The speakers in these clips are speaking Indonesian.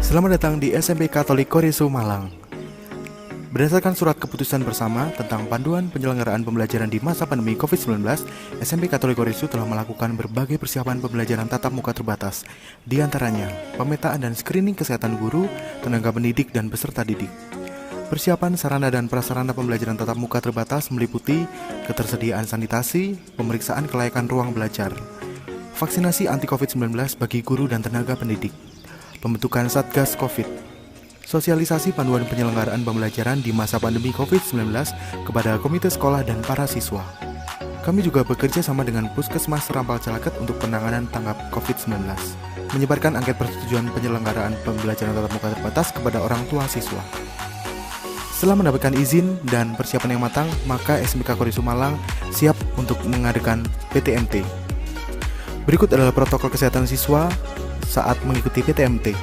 Selamat datang di SMP Katolik Koresu Malang. Berdasarkan surat keputusan bersama tentang panduan penyelenggaraan pembelajaran di masa pandemi COVID-19, SMP Katolik Koresu telah melakukan berbagai persiapan pembelajaran tatap muka terbatas, di antaranya pemetaan dan screening kesehatan guru, tenaga pendidik, dan peserta didik. Persiapan sarana dan prasarana pembelajaran tatap muka terbatas meliputi ketersediaan sanitasi, pemeriksaan kelayakan ruang belajar, vaksinasi anti-COVID-19 bagi guru dan tenaga pendidik, pembentukan Satgas COVID, sosialisasi panduan penyelenggaraan pembelajaran di masa pandemi COVID-19 kepada komite sekolah dan para siswa. Kami juga bekerja sama dengan Puskesmas Rampal Calaket untuk penanganan tanggap COVID-19, menyebarkan angket persetujuan penyelenggaraan pembelajaran tatap muka terbatas kepada orang tua siswa. Setelah mendapatkan izin dan persiapan yang matang, maka SMK Koresu Malang siap untuk mengadakan PTMT. Berikut adalah protokol kesehatan siswa saat mengikuti PTMT.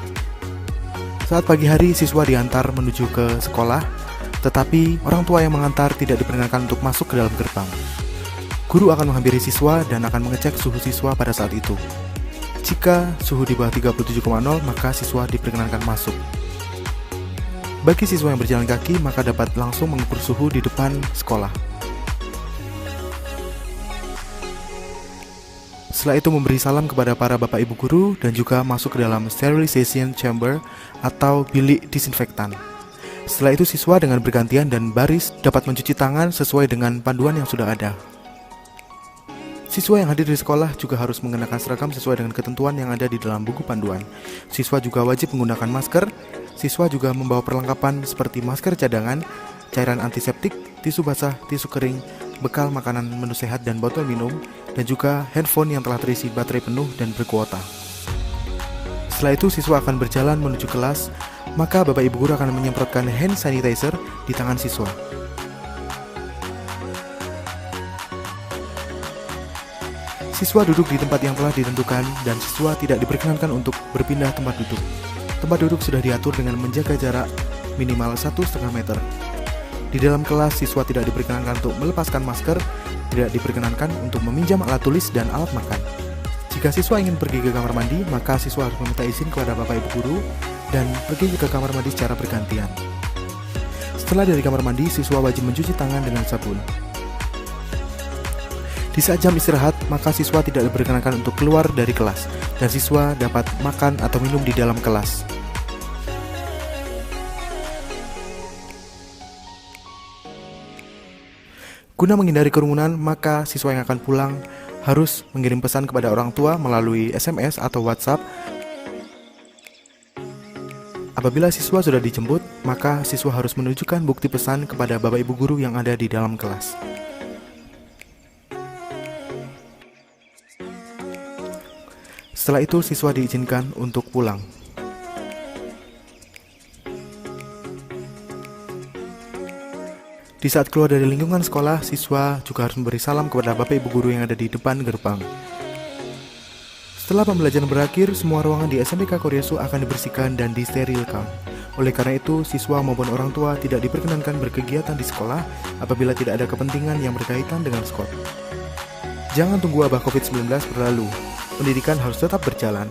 Saat pagi hari, siswa diantar menuju ke sekolah, tetapi orang tua yang mengantar tidak diperkenankan untuk masuk ke dalam gerbang. Guru akan menghampiri siswa dan akan mengecek suhu siswa pada saat itu. Jika suhu di bawah 37,0, maka siswa diperkenankan masuk. Bagi siswa yang berjalan kaki, maka dapat langsung mengukur suhu di depan sekolah. Setelah itu memberi salam kepada para bapak ibu guru dan juga masuk ke dalam sterilization chamber atau bilik disinfektan. Setelah itu siswa dengan bergantian dan baris dapat mencuci tangan sesuai dengan panduan yang sudah ada. Siswa yang hadir di sekolah juga harus mengenakan seragam sesuai dengan ketentuan yang ada di dalam buku panduan. Siswa juga wajib menggunakan masker. Siswa juga membawa perlengkapan seperti masker cadangan, cairan antiseptik, tisu basah, tisu kering, bekal makanan menu sehat dan botol minum, dan juga handphone yang telah terisi baterai penuh dan berkuota. Setelah itu siswa akan berjalan menuju kelas, maka bapak ibu guru akan menyemprotkan hand sanitizer di tangan siswa. Siswa duduk di tempat yang telah ditentukan dan siswa tidak diperkenankan untuk berpindah tempat duduk. Tempat duduk sudah diatur dengan menjaga jarak minimal 1,5 meter. Di dalam kelas, siswa tidak diperkenankan untuk melepaskan masker, tidak diperkenankan untuk meminjam alat tulis dan alat makan. Jika siswa ingin pergi ke kamar mandi, maka siswa harus meminta izin kepada bapak ibu guru dan pergi ke kamar mandi secara bergantian. Setelah dari kamar mandi, siswa wajib mencuci tangan dengan sabun. Di saat jam istirahat, maka siswa tidak diperkenankan untuk keluar dari kelas, dan siswa dapat makan atau minum di dalam kelas. Guna menghindari kerumunan, maka siswa yang akan pulang harus mengirim pesan kepada orang tua melalui SMS atau WhatsApp. Apabila siswa sudah dijemput, maka siswa harus menunjukkan bukti pesan kepada bapak ibu guru yang ada di dalam kelas. Setelah itu, siswa diizinkan untuk pulang. Di saat keluar dari lingkungan sekolah, siswa juga harus memberi salam kepada bapak ibu guru yang ada di depan gerbang. Setelah pembelajaran berakhir, semua ruangan di SMK Koresu akan dibersihkan dan disterilkan. Oleh karena itu, siswa maupun orang tua tidak diperkenankan berkegiatan di sekolah apabila tidak ada kepentingan yang berkaitan dengan sekolah. Jangan tunggu wabah COVID-19 berlalu. Pendidikan harus tetap berjalan.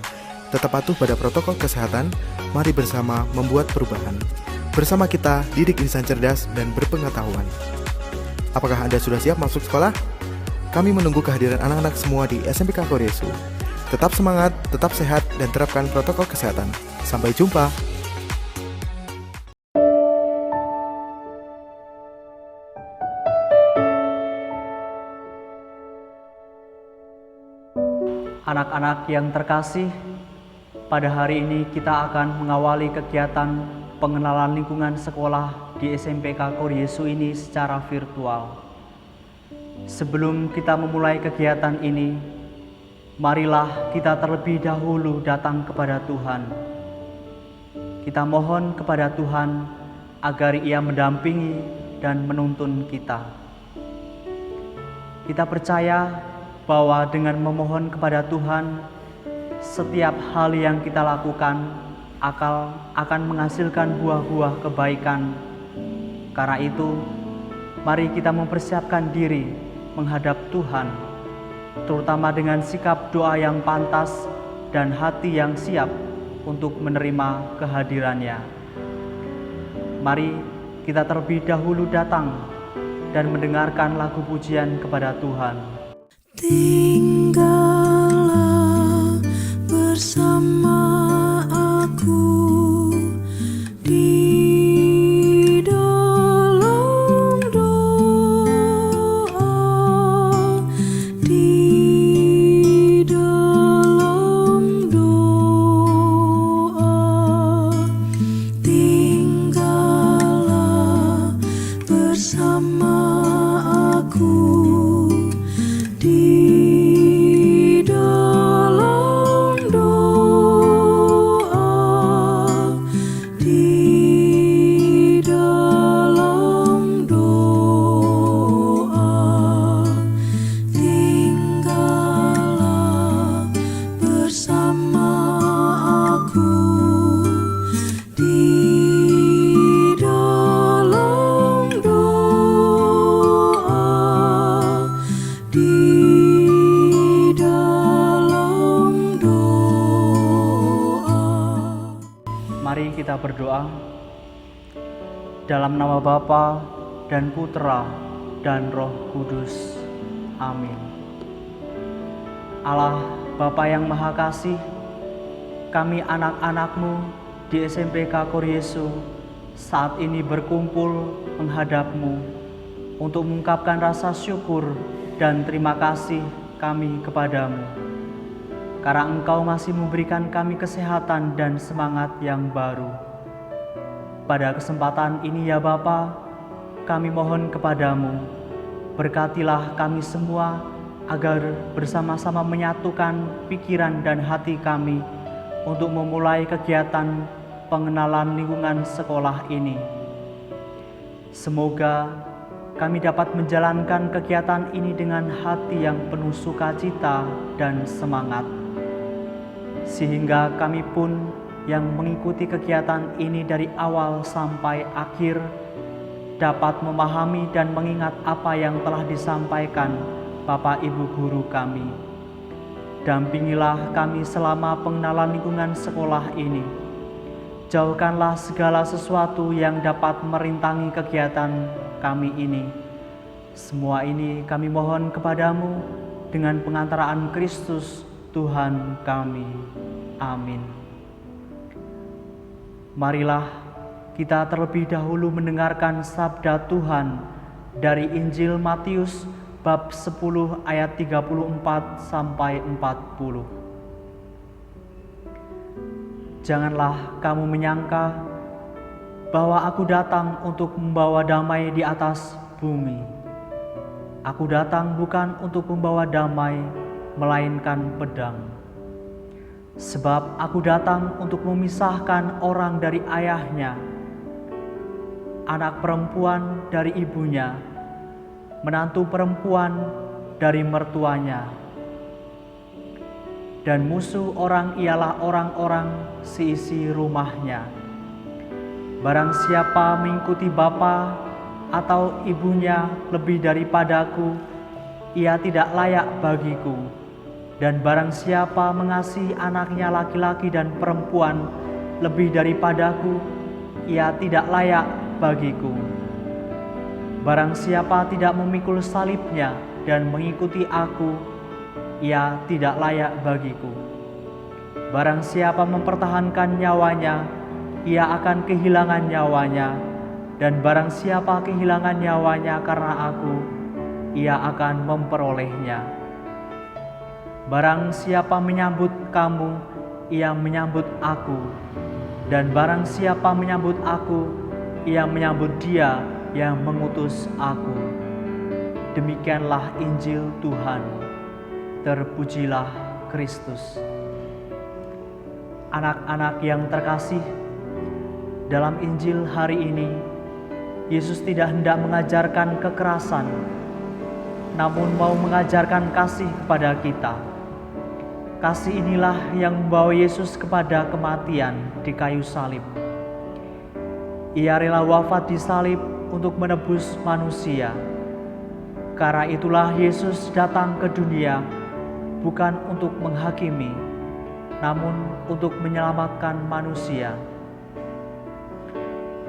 Tetap patuh pada protokol kesehatan. Mari bersama membuat perubahan. Bersama kita, didik insan cerdas dan berpengetahuan. Apakah Anda sudah siap masuk sekolah? Kami menunggu kehadiran anak-anak semua di SMPK Koresu. Tetap semangat, tetap sehat, dan terapkan protokol kesehatan. Sampai jumpa. Anak-anak yang terkasih, pada hari ini kita akan mengawali kegiatan pengenalan lingkungan sekolah di SMPK Koresu ini secara virtual. Sebelum kita memulai kegiatan ini, marilah kita terlebih dahulu datang kepada Tuhan. Kita mohon kepada Tuhan agar Ia mendampingi dan menuntun kita. Kita percaya bahwa dengan memohon kepada Tuhan, setiap hal yang kita lakukan akan menghasilkan buah-buah kebaikan. Karena itu, mari kita mempersiapkan diri menghadap Tuhan, terutama dengan sikap doa yang pantas dan hati yang siap untuk menerima kehadirannya. Mari kita terlebih dahulu datang dan mendengarkan lagu pujian kepada Tuhan. Tinggallah bersama aku di dalam doa, di dalam doa. Tinggallah bersama aku di dalam doa, di dalam doa. Tinggallah bersama aku di dalam doa, di dalam doa. Mari kita berdoa. Dalam nama Bapa dan Putra dan Roh Kudus. Amin. Allah Bapa yang Maha Kasih, kami anak-anak-Mu di SMPK Koryesu saat ini berkumpul menghadap-Mu untuk mengungkapkan rasa syukur dan terima kasih kami kepadamu. Karena Engkau masih memberikan kami kesehatan dan semangat yang baru. Pada kesempatan ini ya Bapa, kami mohon kepadamu, berkatilah kami semua agar bersama-sama menyatukan pikiran dan hati kami untuk memulai kegiatan pengenalan lingkungan sekolah ini. Semoga kami dapat menjalankan kegiatan ini dengan hati yang penuh sukacita dan semangat, sehingga kami pun yang mengikuti kegiatan ini dari awal sampai akhir dapat memahami dan mengingat apa yang telah disampaikan Bapak Ibu guru kami. Dampingilah kami selama pengenalan lingkungan sekolah ini. Jauhkanlah segala sesuatu yang dapat merintangi kegiatan kami ini. Semua ini kami mohon kepadamu dengan pengantaraan Kristus Tuhan kami. Amin. Marilah kita terlebih dahulu mendengarkan sabda Tuhan dari Injil Matius bab 10 ayat 34 sampai 40. Janganlah kamu menyangka bahwa aku datang untuk membawa damai di atas bumi. Aku datang bukan untuk membawa damai, melainkan pedang. Sebab aku datang untuk memisahkan orang dari ayahnya, anak perempuan dari ibunya, menantu perempuan dari mertuanya. Dan musuh orang ialah orang-orang seisi rumahnya. Barang siapa mengikuti bapa atau ibunya lebih daripadaku, ia tidak layak bagiku. Dan barang siapa mengasihi anaknya laki-laki dan perempuan lebih daripadaku, ia tidak layak bagiku. Barang siapa tidak memikul salibnya dan mengikuti aku, ia tidak layak bagiku. Barang siapa mempertahankan nyawanya, ia akan kehilangan nyawanya. Dan barang siapa kehilangan nyawanya karena aku, ia akan memperolehnya. Barang siapa menyambut kamu, ia menyambut aku. Dan barang siapa menyambut aku, ia menyambut Dia yang mengutus aku. Demikianlah Injil Tuhan. Terpujilah Kristus. Anak-anak yang terkasih, dalam Injil hari ini, Yesus tidak hendak mengajarkan kekerasan, namun mau mengajarkan kasih kepada kita. Kasih inilah yang membawa Yesus kepada kematian di kayu salib. Ia rela wafat di salib untuk menebus manusia. Karena itulah Yesus datang ke dunia bukan untuk menghakimi, namun untuk menyelamatkan manusia.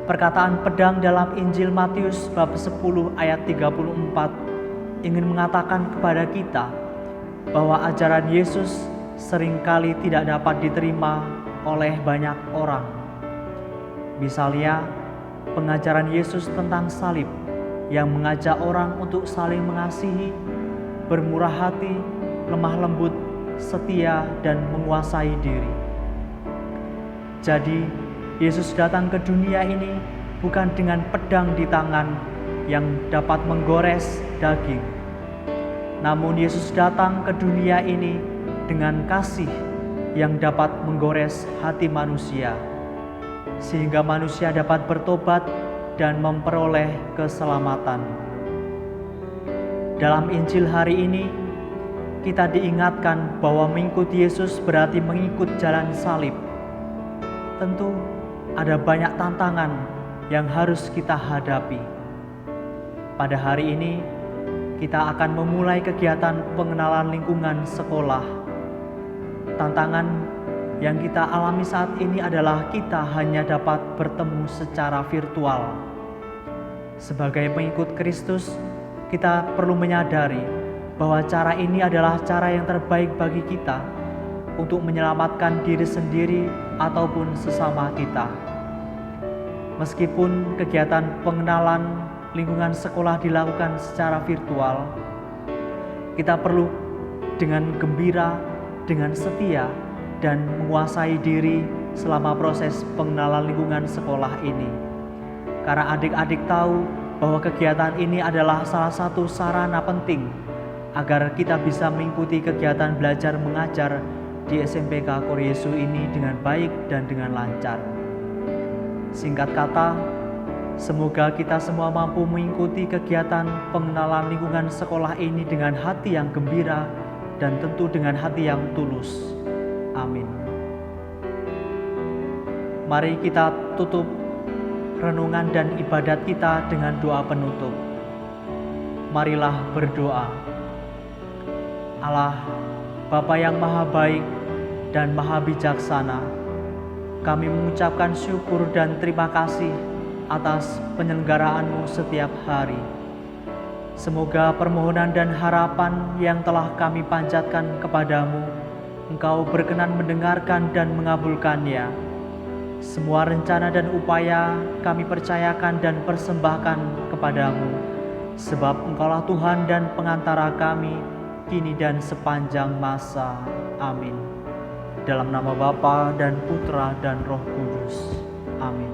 Perkataan pedang dalam Injil Matius bab 10 ayat 34 ingin mengatakan kepada kita bahwa ajaran Yesus seringkali tidak dapat diterima oleh banyak orang. Misalnya, pengajaran Yesus tentang salib yang mengajak orang untuk saling mengasihi, bermurah hati, lemah lembut, setia, dan menguasai diri. Jadi, Yesus datang ke dunia ini bukan dengan pedang di tangan yang dapat menggores daging. Namun Yesus datang ke dunia ini dengan kasih yang dapat menggores hati manusia, sehingga manusia dapat bertobat dan memperoleh keselamatan. Dalam Injil hari ini, kita diingatkan bahwa mengikuti Yesus berarti mengikut jalan salib. Tentu ada banyak tantangan yang harus kita hadapi. Pada hari ini, kita akan memulai kegiatan pengenalan lingkungan sekolah. Tantangan yang kita alami saat ini adalah kita hanya dapat bertemu secara virtual. Sebagai pengikut Kristus, kita perlu menyadari bahwa cara ini adalah cara yang terbaik bagi kita untuk menyelamatkan diri sendiri ataupun sesama kita. Meskipun kegiatan pengenalan lingkungan sekolah dilakukan secara virtual, kita perlu dengan gembira, dengan setia, dan menguasai diri selama proses pengenalan lingkungan sekolah ini. Karena adik-adik tahu bahwa kegiatan ini adalah salah satu sarana penting agar kita bisa mengikuti kegiatan belajar mengajar di SMPK Koryesu ini dengan baik dan dengan lancar. Singkat kata, semoga kita semua mampu mengikuti kegiatan pengenalan lingkungan sekolah ini dengan hati yang gembira dan tentu dengan hati yang tulus. Amin. Mari kita tutup renungan dan ibadat kita dengan doa penutup. Marilah berdoa. Allah, Bapa yang maha baik dan maha bijaksana, kami mengucapkan syukur dan terima kasih atas penyelenggaraanmu setiap hari. Semoga permohonan dan harapan yang telah kami panjatkan kepadamu, Engkau berkenan mendengarkan dan mengabulkannya. Semua rencana dan upaya kami percayakan dan persembahkan kepadamu, sebab Engkaulah Tuhan dan pengantara kami, kini dan sepanjang masa. Amin. Dalam nama Bapa dan Putra dan Roh Kudus. Amin.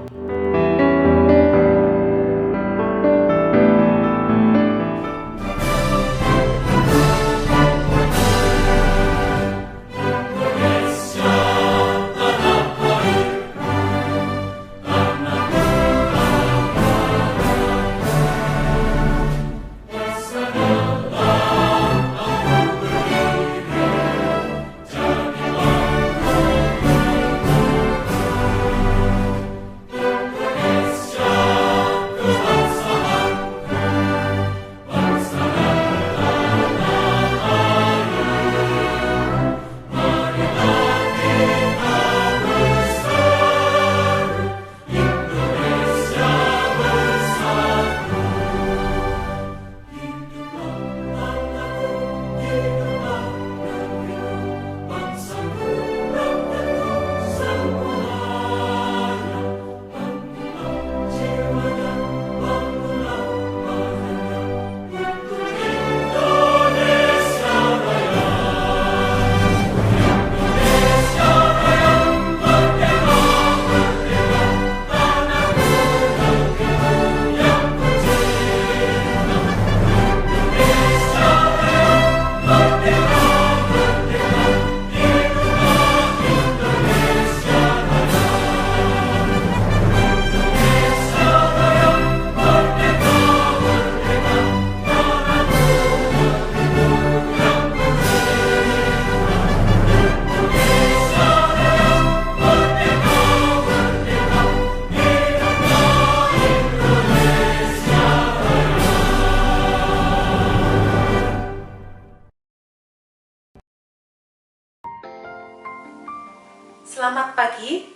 Selamat pagi,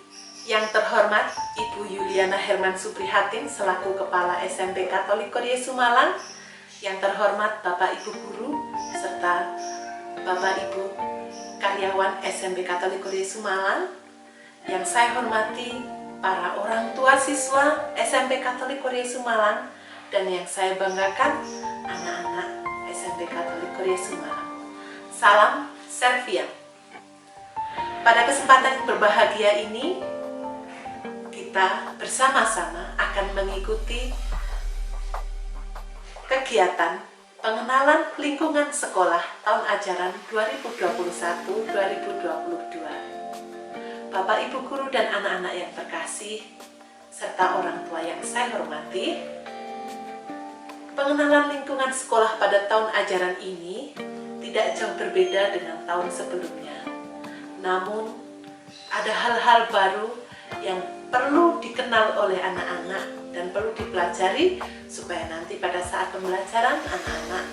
yang terhormat Ibu Yuliana Herman Suprihatin selaku Kepala SMP Katolik Koryesu Malang, yang terhormat Bapak Ibu Guru, serta Bapak Ibu karyawan SMP Katolik Koryesu Malang, yang saya hormati para orang tua siswa SMP Katolik Koryesu Malang, dan yang saya banggakan anak-anak SMP Katolik Koryesu Malang. Salam Serviam. Pada kesempatan yang berbahagia ini, kita bersama-sama akan mengikuti kegiatan pengenalan lingkungan sekolah tahun ajaran 2021-2022. Bapak, Ibu Guru, dan anak-anak yang terkasih, serta orang tua yang saya hormati, pengenalan lingkungan sekolah pada tahun ajaran ini tidak jauh berbeda dengan tahun sebelumnya. Namun, ada hal-hal baru yang perlu dikenal oleh anak-anak dan perlu dipelajari supaya nanti pada saat pembelajaran anak-anak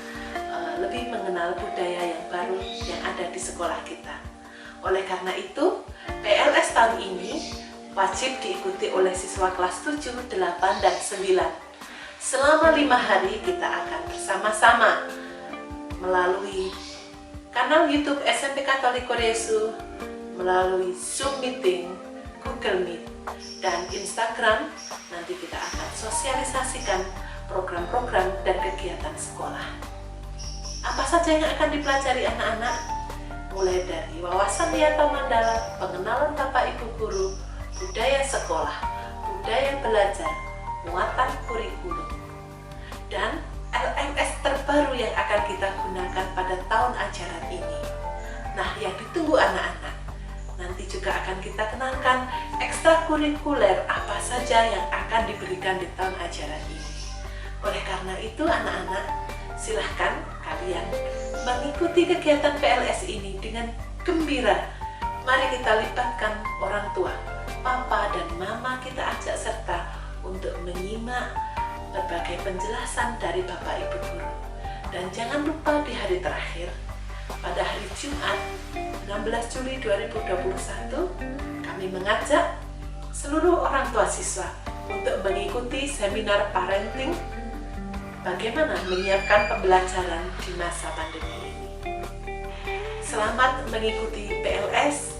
lebih mengenal budaya yang baru yang ada di sekolah kita. Oleh karena itu, PLS tahun ini wajib diikuti oleh siswa kelas 7, 8, dan 9. Selama 5 hari kita akan bersama-sama melalui kanal YouTube SMP Katolik Koryesu, melalui Zoom Meeting, Google Meet, dan Instagram. Nanti kita akan sosialisasikan program-program dan kegiatan sekolah. Apa saja yang akan dipelajari anak-anak? Mulai dari wawasan atau mandala, pengenalan Bapak Ibu Guru, budaya sekolah, budaya belajar, muatan kurikulum, dan LMS terbaru yang akan kita gunakan pada tahun ajaran ini. Nah, yang ditunggu anak-anak, nanti juga akan kita kenalkan ekstrakurikuler apa saja yang akan diberikan di tahun ajaran ini. Oleh karena itu anak-anak, silahkan kalian mengikuti kegiatan PLS ini dengan gembira. Mari kita libatkan orang tua, papa dan mama, kita ajak serta untuk menyimak berbagai penjelasan dari Bapak Ibu Guru. Dan jangan lupa di hari terakhir, pada hari Jumat 16 Juli 2021, kami mengajak seluruh orang tua siswa untuk mengikuti seminar parenting bagaimana menyiapkan pembelajaran di masa pandemi ini. Selamat mengikuti PLS,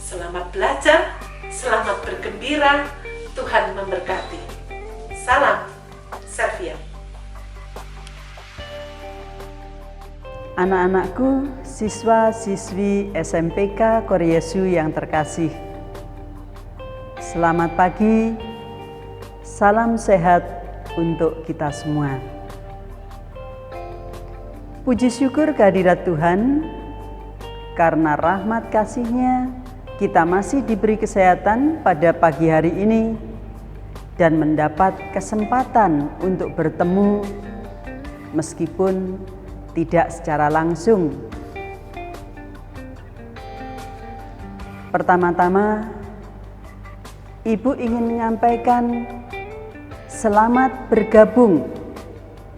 selamat belajar, selamat bergembira, Tuhan memberkati. Salam Serviam. Anak-anakku, siswa-siswi SMPK Koryesu yang terkasih, selamat pagi, salam sehat untuk kita semua. Puji syukur kehadirat Tuhan, karena rahmat kasih-Nya kita masih diberi kesehatan pada pagi hari ini dan mendapat kesempatan untuk bertemu meskipun tidak secara langsung. Pertama-tama, Ibu ingin menyampaikan selamat bergabung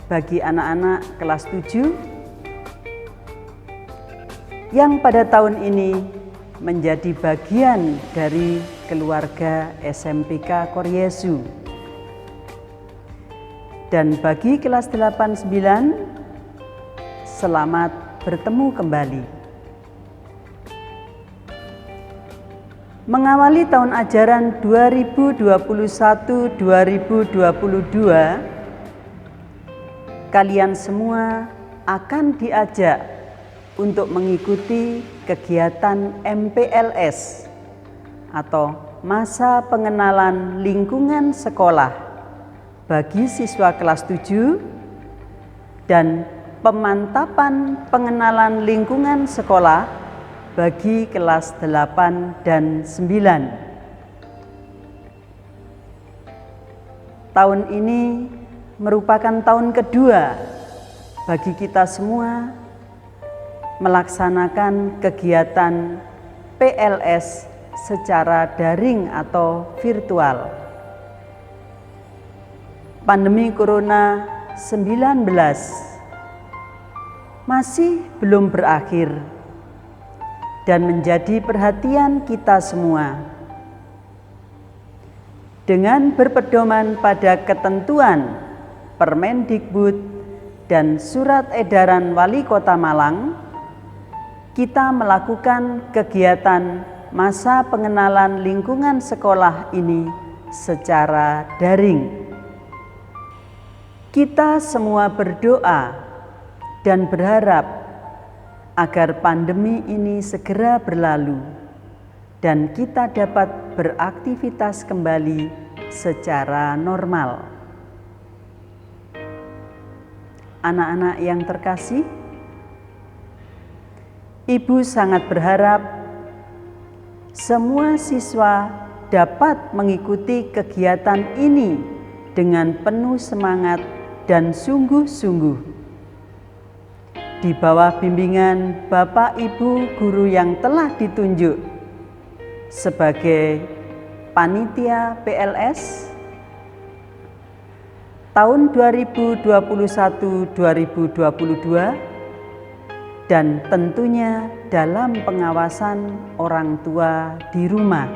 bagi anak-anak kelas 7 yang pada tahun ini menjadi bagian dari keluarga SMPK Koryesu. Dan bagi kelas 8-9, selamat bertemu kembali. Mengawali tahun ajaran 2021-2022, kalian semua akan diajak untuk mengikuti kegiatan MPLS atau masa pengenalan lingkungan sekolah bagi siswa kelas 7 dan pemantapan pengenalan lingkungan sekolah bagi kelas 8 dan 9. Tahun ini merupakan tahun kedua bagi kita semua melaksanakan kegiatan PLS secara daring atau virtual. Pandemi Corona 19 masih belum berakhir. dan menjadi perhatian kita semua. Dengan berpedoman pada ketentuan Permendikbud dan Surat Edaran Wali Kota Malang, kita melakukan kegiatan masa pengenalan lingkungan sekolah ini secara daring. Kita semua berdoa dan berharap agar pandemi ini segera berlalu dan kita dapat beraktivitas kembali secara normal. Anak-anak yang terkasih, Ibu sangat berharap semua siswa dapat mengikuti kegiatan ini dengan penuh semangat dan sungguh-sungguh. Di bawah bimbingan Bapak Ibu guru yang telah ditunjuk sebagai panitia PLS tahun 2021-2022 dan tentunya dalam pengawasan orang tua di rumah.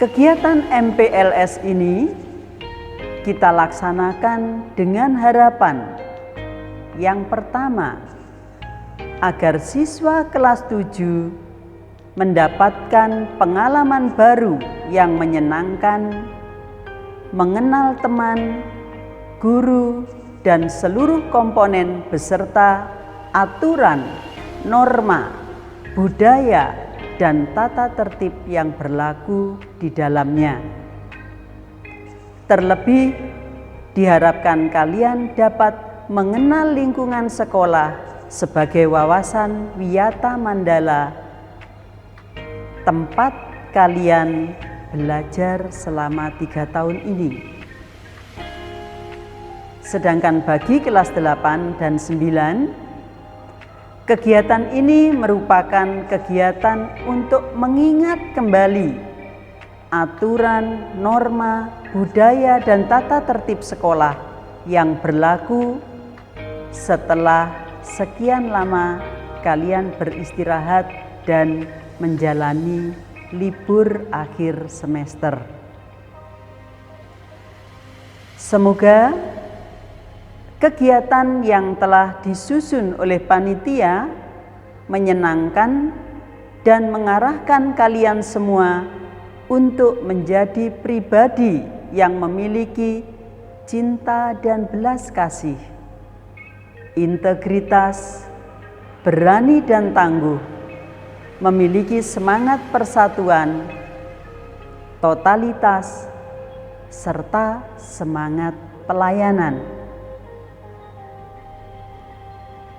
Kegiatan MPLS ini kita laksanakan dengan harapan yang pertama, agar siswa kelas 7 mendapatkan pengalaman baru yang menyenangkan, mengenal teman, guru, dan seluruh komponen beserta aturan, norma, budaya, dan tata tertib yang berlaku di dalamnya. Terlebih, diharapkan kalian dapat mengenal lingkungan sekolah sebagai wawasan Wiyata Mandala, tempat kalian belajar selama 3 tahun ini. Sedangkan bagi kelas 8 dan 9, kegiatan ini merupakan kegiatan untuk mengingat kembali aturan, norma, budaya, dan tata tertib sekolah yang berlaku setelah sekian lama kalian beristirahat dan menjalani libur akhir semester. Semoga kegiatan yang telah disusun oleh panitia menyenangkan dan mengarahkan kalian semua untuk menjadi pribadi yang memiliki cinta dan belas kasih, integritas, berani dan tangguh, memiliki semangat persatuan, totalitas, serta semangat pelayanan.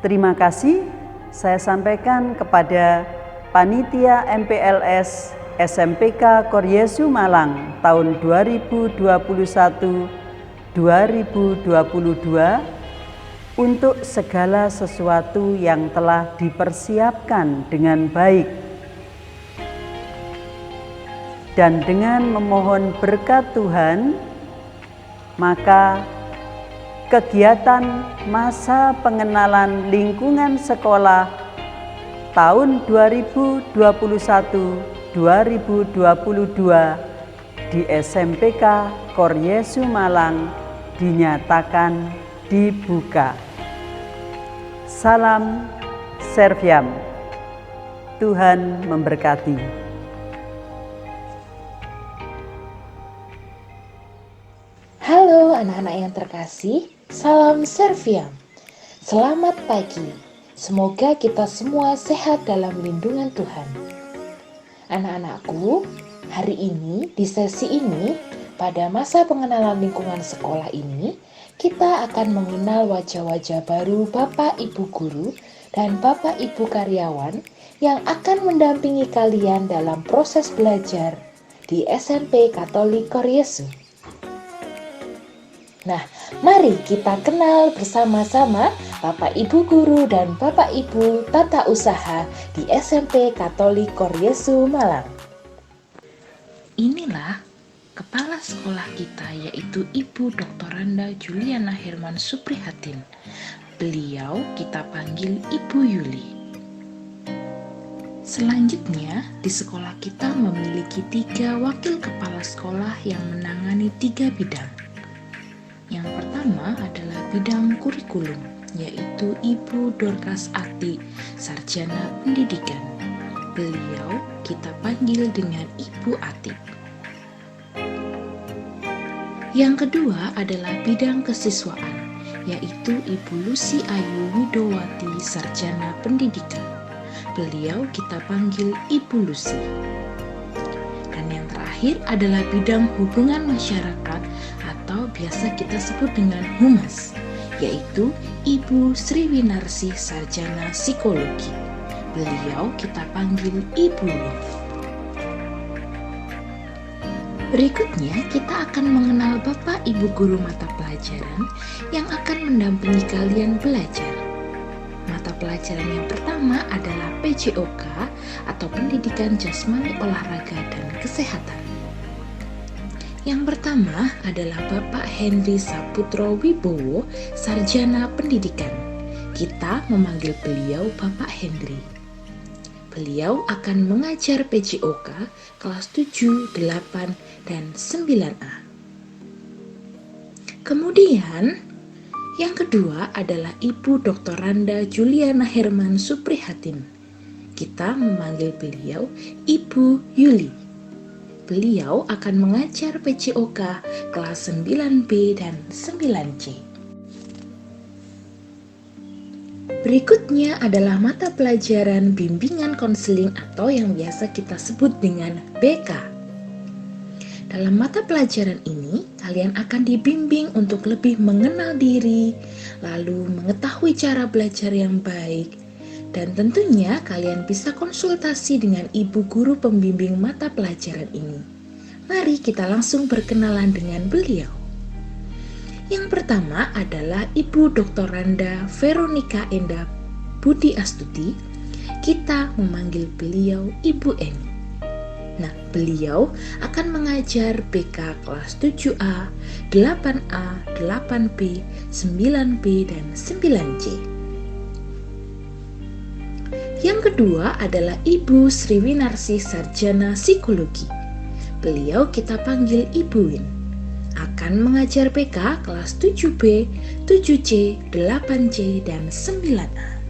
Terima kasih saya sampaikan kepada Panitia MPLS SMPK Koryesu Malang tahun 2021-2022 untuk segala sesuatu yang telah dipersiapkan dengan baik. Dan dengan memohon berkat Tuhan, maka kegiatan masa pengenalan lingkungan sekolah tahun 2021-2022 di SMPK Koryesu Malang dinyatakan dibuka. Salam Serviam. Tuhan memberkati. Halo anak-anak yang terkasih, salam Serviam. Selamat pagi. Semoga kita semua sehat dalam lindungan Tuhan. Anak-anakku, hari ini di sesi ini, pada masa pengenalan lingkungan sekolah ini, kita akan mengenal wajah-wajah baru Bapak Ibu Guru dan Bapak Ibu Karyawan yang akan mendampingi kalian dalam proses belajar di SMP Katolik Koryesu. Nah, mari kita kenal bersama-sama Bapak Ibu Guru dan Bapak Ibu Tata Usaha di SMP Katolik Koryesu Malang. Inilah kepala sekolah kita, yaitu Ibu Dr. Randa Juliana Herman Suprihatin. Beliau kita panggil Ibu Yuli. Selanjutnya, di sekolah kita memiliki 3 wakil kepala sekolah yang menangani 3 bidang. Yang pertama adalah bidang kurikulum, yaitu Ibu Dorcas Ati, Sarjana Pendidikan. Beliau kita panggil dengan Ibu Ati. Yang kedua adalah bidang kesiswaan, yaitu Ibu Lucy Ayu Widowati, Sarjana Pendidikan. Beliau kita panggil Ibu Lucy. Dan yang terakhir adalah bidang hubungan masyarakat atau biasa kita sebut dengan humas, yaitu Ibu Sriwinarsi, Sarjana Psikologi. Beliau kita panggil Ibu Lin. Berikutnya kita akan mengenal Bapak Ibu Guru mata pelajaran yang akan mendampingi kalian belajar. Mata pelajaran yang pertama adalah PJOK atau Pendidikan Jasmani Olahraga dan Kesehatan. Yang pertama adalah Bapak Henry Saputro Wibowo, Sarjana Pendidikan. Kita memanggil beliau Bapak Henry. Beliau akan mengajar PJOK kelas 7, 8, dan 9A. Kemudian yang kedua adalah Ibu Dr. Randa Juliana Herman Suprihatin. Kita memanggil beliau Ibu Yuli. Beliau akan mengajar PJOK kelas 9B dan 9C. Berikutnya adalah mata pelajaran bimbingan konseling atau yang biasa kita sebut dengan BK. Dalam mata pelajaran ini, kalian akan dibimbing untuk lebih mengenal diri, lalu mengetahui cara belajar yang baik, dan tentunya kalian bisa konsultasi dengan ibu guru pembimbing mata pelajaran ini. Mari kita langsung berkenalan dengan beliau. Yang pertama adalah Ibu Dr. Randa Veronica Enda Budi Astuti. Kita memanggil beliau Ibu Eni. Nah, beliau akan mengajar BK kelas 7A, 8A, 8B, 9B, dan 9C. Yang kedua adalah Ibu Sriwinarsi, Sarjana Psikologi. Beliau kita panggil Ibu Win. Akan mengajar BK kelas 7B, 7C, 8C, dan 9A.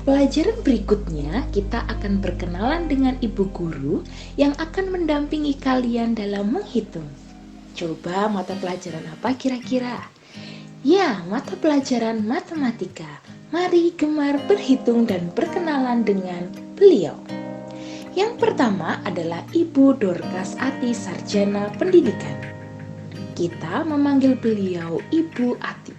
Pelajaran berikutnya kita akan berkenalan dengan ibu guru yang akan mendampingi kalian dalam menghitung. Coba mata pelajaran apa kira-kira? Ya, mata pelajaran matematika. Mari gemar berhitung dan berkenalan dengan beliau. Yang pertama adalah Ibu Dorcas Ati, Sarjana Pendidikan. Kita memanggil beliau Ibu Ati.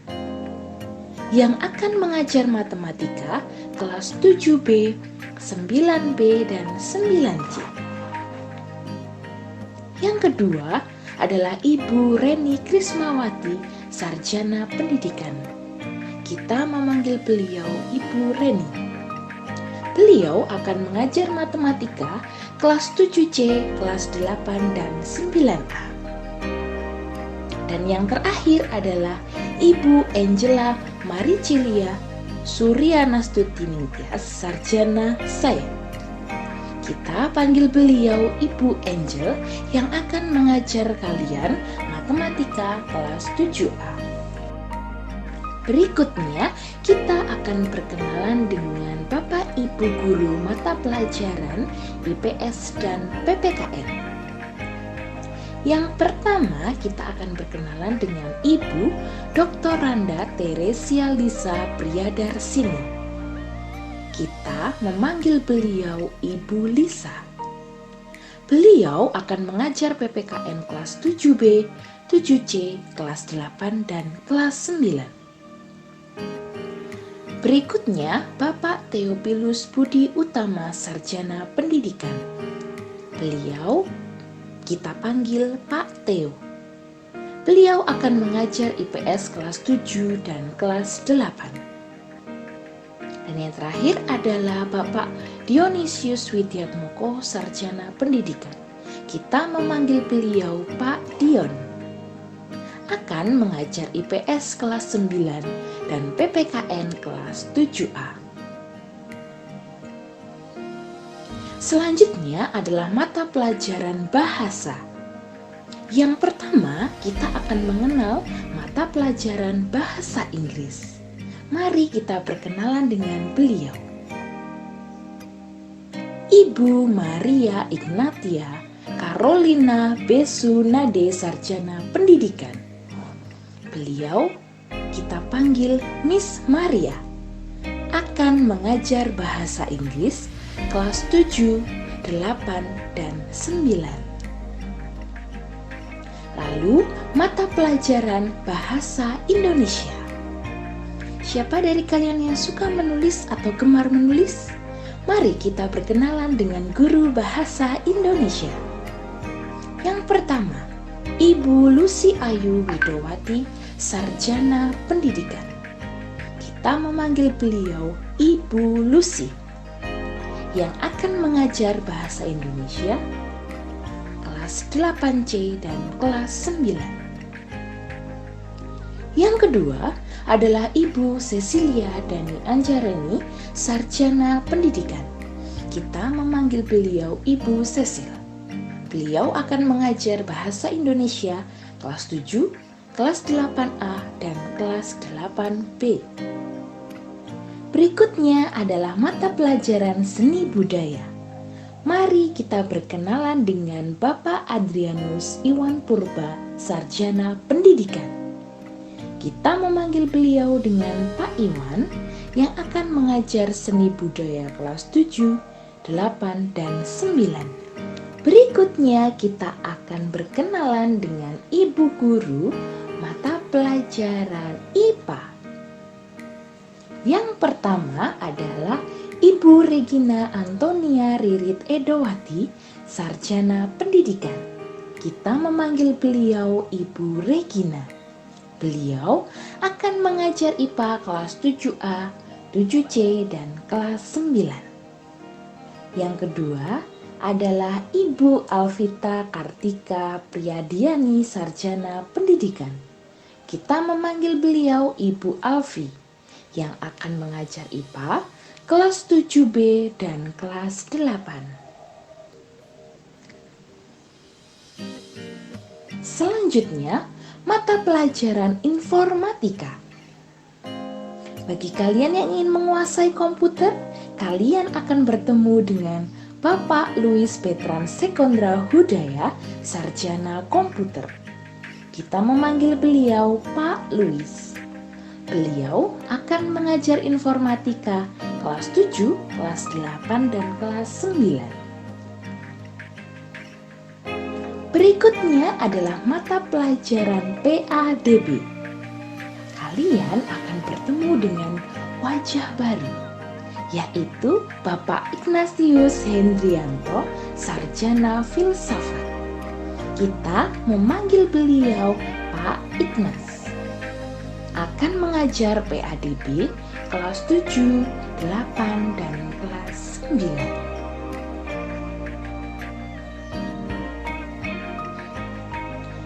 Yang akan mengajar matematika kelas 7B, 9B, dan 9C. Yang kedua adalah Ibu Reni Krismawati, Sarjana Pendidikan. Kita memanggil beliau Ibu Reni. Beliau akan mengajar matematika kelas 7C, kelas 8, dan 9A. Dan yang terakhir adalah Ibu Angela Maricilia Suryanastuti Ningtyas, Sarjana Sains. Kita panggil beliau Ibu Angel yang akan mengajar kalian matematika kelas 7A. Berikutnya kita akan berkenalan dengan Bapak Ibu Guru mata pelajaran IPS dan PPKN. Yang pertama kita akan berkenalan dengan Ibu Dr. Randa Teresia Lisa Priadarsini. Kita memanggil beliau Ibu Lisa. Beliau akan mengajar PPKN kelas 7B, 7C, kelas 8, dan kelas 9. Berikutnya Bapak Theophilus Budi Utama, Sarjana Pendidikan. Beliau kita panggil Pak Theo. Beliau akan mengajar IPS kelas 7 dan kelas 8. Dan yang terakhir adalah Bapak Dionysius Widiatmoko, Sarjana Pendidikan. Kita memanggil beliau Pak Dion. Akan mengajar IPS kelas 9 dan PPKN kelas 7A. Selanjutnya adalah mata pelajaran bahasa. Yang pertama, kita akan mengenal mata pelajaran bahasa Inggris. Mari kita berkenalan dengan beliau. Ibu Maria Ignatia Carolina Besu Nade, Sarjana Pendidikan. Beliau kita panggil Miss Maria, akan mengajar bahasa Inggris kelas 7, 8, dan 9. Lalu mata pelajaran bahasa Indonesia. Siapa dari kalian yang suka menulis atau gemar menulis? Mari kita berkenalan dengan guru bahasa Indonesia. Yang pertama, Ibu Lucy Ayu Widowati, Sarjana Pendidikan. Kita memanggil beliau Ibu Lucy, yang akan mengajar bahasa Indonesia kelas 8C dan kelas 9. Yang kedua adalah Ibu Cecilia Dani Anjareni, Sarjana Pendidikan. Kita memanggil beliau Ibu Cecil. Beliau akan mengajar bahasa Indonesia kelas 7, kelas 8A, dan kelas 8B. Berikutnya adalah mata pelajaran seni budaya. Mari kita berkenalan dengan Bapak Adrianus Iwan Purba, Sarjana Pendidikan. Kita memanggil beliau dengan Pak Iwan yang akan mengajar seni budaya kelas 7, 8, dan 9. Berikutnya kita akan berkenalan dengan Ibu Guru mata pelajaran IPA. Yang pertama adalah Ibu Regina Antonia Ririt Edowati, Sarjana Pendidikan. Kita memanggil beliau Ibu Regina. Beliau akan mengajar IPA kelas 7A, 7C, dan kelas 9. Yang kedua adalah Ibu Alvita Kartika Priyadiani, Sarjana Pendidikan. Kita memanggil beliau Ibu Alfi, yang akan mengajar IPA kelas 7B dan kelas 8. Selanjutnya, mata pelajaran informatika. Bagi kalian yang ingin menguasai komputer, kalian akan bertemu dengan Bapak Louis Petran Sekondra Hudaya, Sarjana Komputer. Kita memanggil beliau Pak Louis. Beliau akan mengajar informatika kelas 7, kelas 8, dan kelas 9. Berikutnya adalah mata pelajaran PADB. Kalian akan bertemu dengan wajah baru, yaitu Bapak Ignatius Hendrianto, Sarjana Filsafat. Kita memanggil beliau Pak Ignas. Akan mengajar PADB kelas 7, 8, dan kelas 9.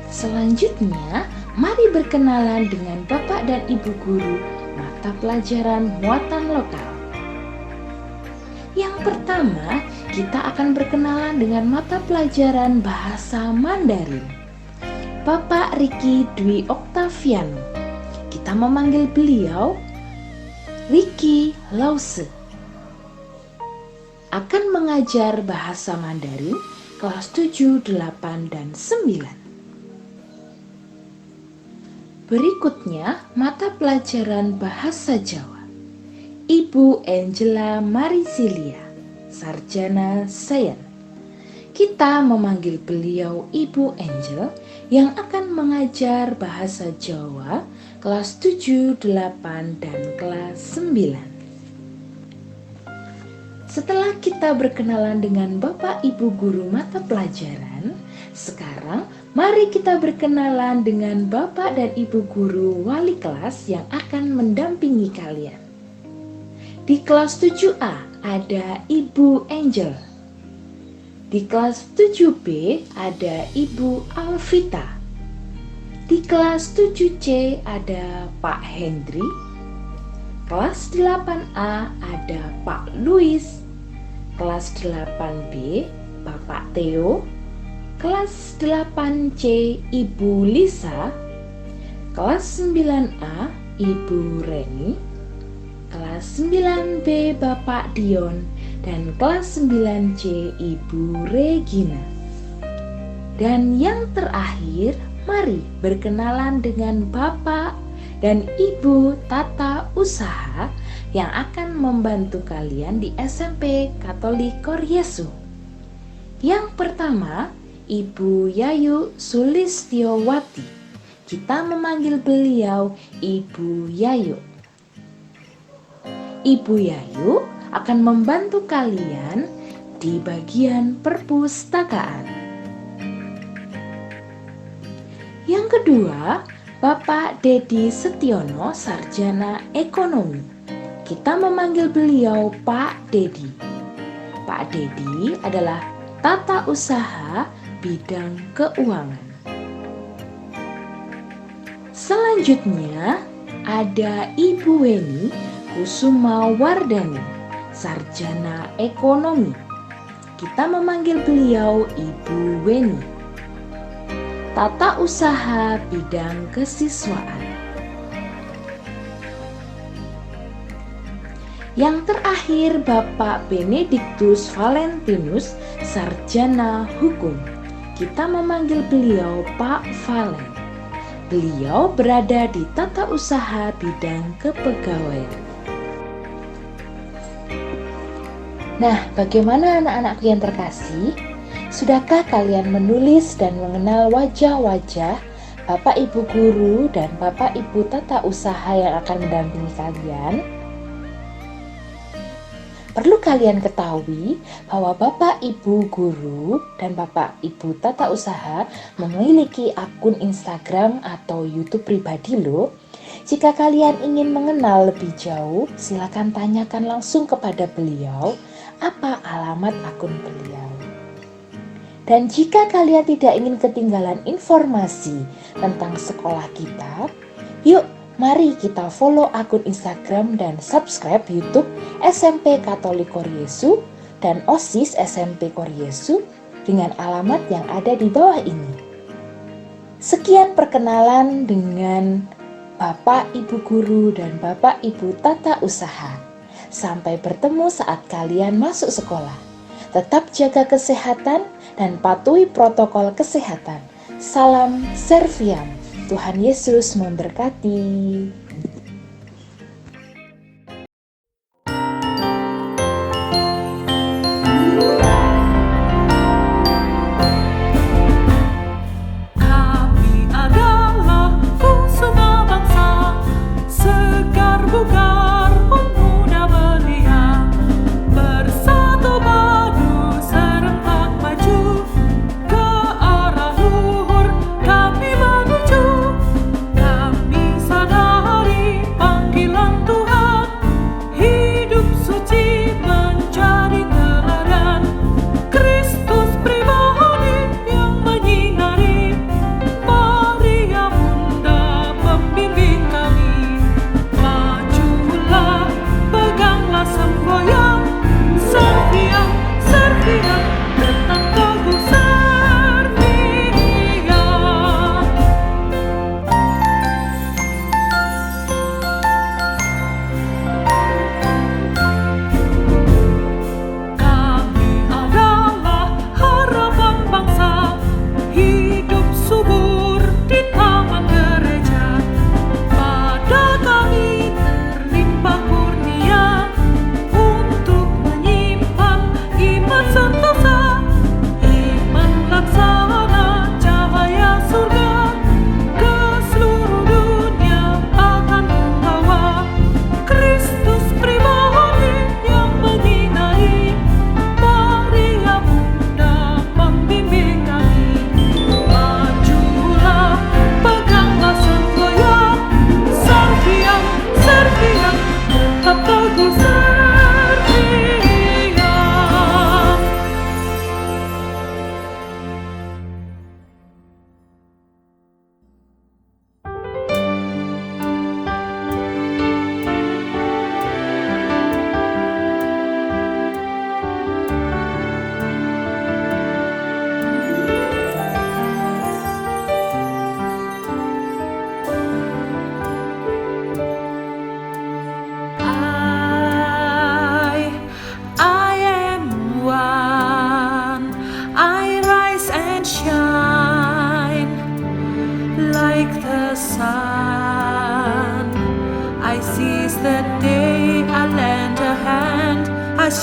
Selanjutnya, mari berkenalan dengan Bapak dan Ibu Guru mata pelajaran muatan lokal. Yang pertama, kita akan berkenalan dengan mata pelajaran bahasa Mandarin. Bapak Riki Dwi Oktaviano. Kita memanggil beliau Riki Lause. Akan mengajar bahasa Mandarin kelas 7, 8, dan 9. Berikutnya, mata pelajaran bahasa Jawa. Ibu Angela Marisilia, Sarjana Sains. Kita memanggil beliau Ibu Angel yang akan mengajar bahasa Jawa kelas 7, 8, dan kelas 9. Setelah kita berkenalan dengan Bapak Ibu Guru mata pelajaran, sekarang mari kita berkenalan dengan Bapak dan Ibu Guru wali kelas yang akan mendampingi kalian. Di kelas 7A ada Ibu Angel. Di kelas 7B ada Ibu Alvita. Di kelas 7C ada Pak Hendri. Kelas 8A ada Pak Louis. kelas 8B Bapak Theo, kelas 8C Ibu Lisa, kelas 9A Ibu Reni, kelas 9B Bapak Dion, dan kelas 9C Ibu Regina. Dan yang terakhir, mari berkenalan dengan Bapak dan Ibu Tata Usaha yang akan membantu kalian di SMP Katolik Koryesu. Yang pertama, Ibu Yayu Sulistiowati. Kita memanggil beliau Ibu Yayu. Ibu Yayu akan membantu kalian di bagian perpustakaan. Yang kedua, Bapak Dedi Setiono, Sarjana Ekonomi. Kita memanggil beliau Pak Dedi. Pak Dedi adalah tata usaha bidang keuangan. Selanjutnya ada Ibu Weni Kusuma Wardani, Sarjana Ekonomi. Kita memanggil beliau Ibu Weni. Tata usaha bidang kesiswaan. Yang terakhir Bapak Benediktus Valentinus, Sarjana Hukum. Kita memanggil beliau Pak Valen. Beliau berada di tata usaha bidang kepegawaian. Nah, bagaimana anak-anakku yang terkasih? Sudahkah kalian menulis dan mengenal wajah-wajah Bapak Ibu Guru dan Bapak Ibu Tata Usaha yang akan mendampingi kalian? Perlu kalian ketahui bahwa Bapak Ibu Guru dan Bapak Ibu Tata Usaha memiliki akun Instagram atau YouTube pribadi loh. Jika kalian ingin mengenal lebih jauh, silakan tanyakan langsung kepada beliau apa alamat akun beliau. Dan jika kalian tidak ingin ketinggalan informasi tentang sekolah kita, yuk mari kita follow akun Instagram dan subscribe YouTube SMP Katolik Koryesu dan OSIS SMP Koryesu dengan alamat yang ada di bawah ini. Sekian perkenalan dengan Bapak Ibu Guru dan Bapak Ibu Tata Usaha. Sampai bertemu saat kalian masuk sekolah. Tetap jaga kesehatan dan patuhi protokol kesehatan. Salam Serviam. Tuhan Yesus memberkati. Kami adalah Kusuma Bangsa, segar bugar pemuda belia, bersatu padu serentak maju, ke arah luhur kami menuju. Kami sadar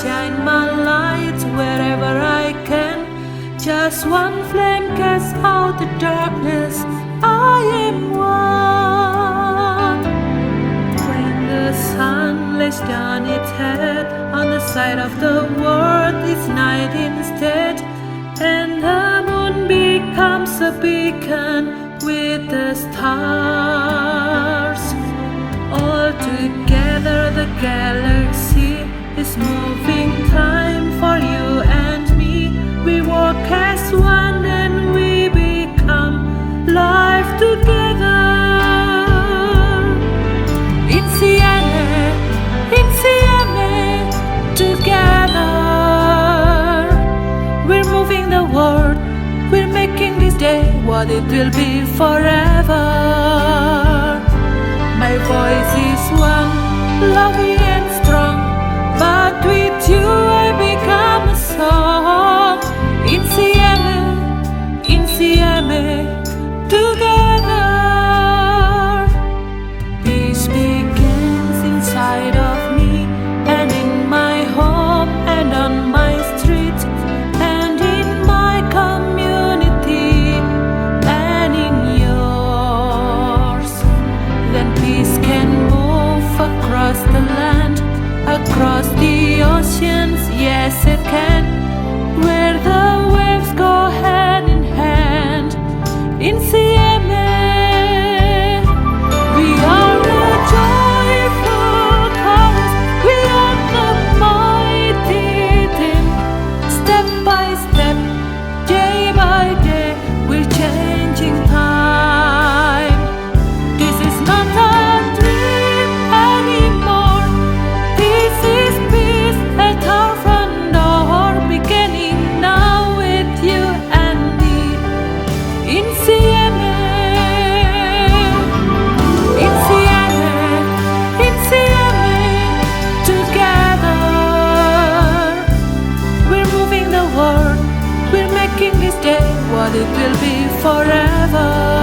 shine my light wherever I can. Just one flame casts out the darkness. I am one. When the sun lays down its head on the side of the world, it's night instead, and the moon becomes a beacon with the stars. All together the galaxy is moving time for you and me. We walk as one and we become life together. Insieme, together. We're moving the world, we're making this day what it will be forever. My voice is one, loving and strong, but with you I become a song. Insieme, together. Peace begins inside of me, and in my home, and on my street, and in my community, and in yours. Then peace can move across the land, across the oceans, yes it can, where the waves go hand in hand. Insieme, we are the joyful chorus, we are the mighty team. Step by step, day by day, we're changing time. This is not a dream anymore. This is peace at our front door, beginning now with you and me. Insieme, together. We're moving the world, we're making this day what it will be forever.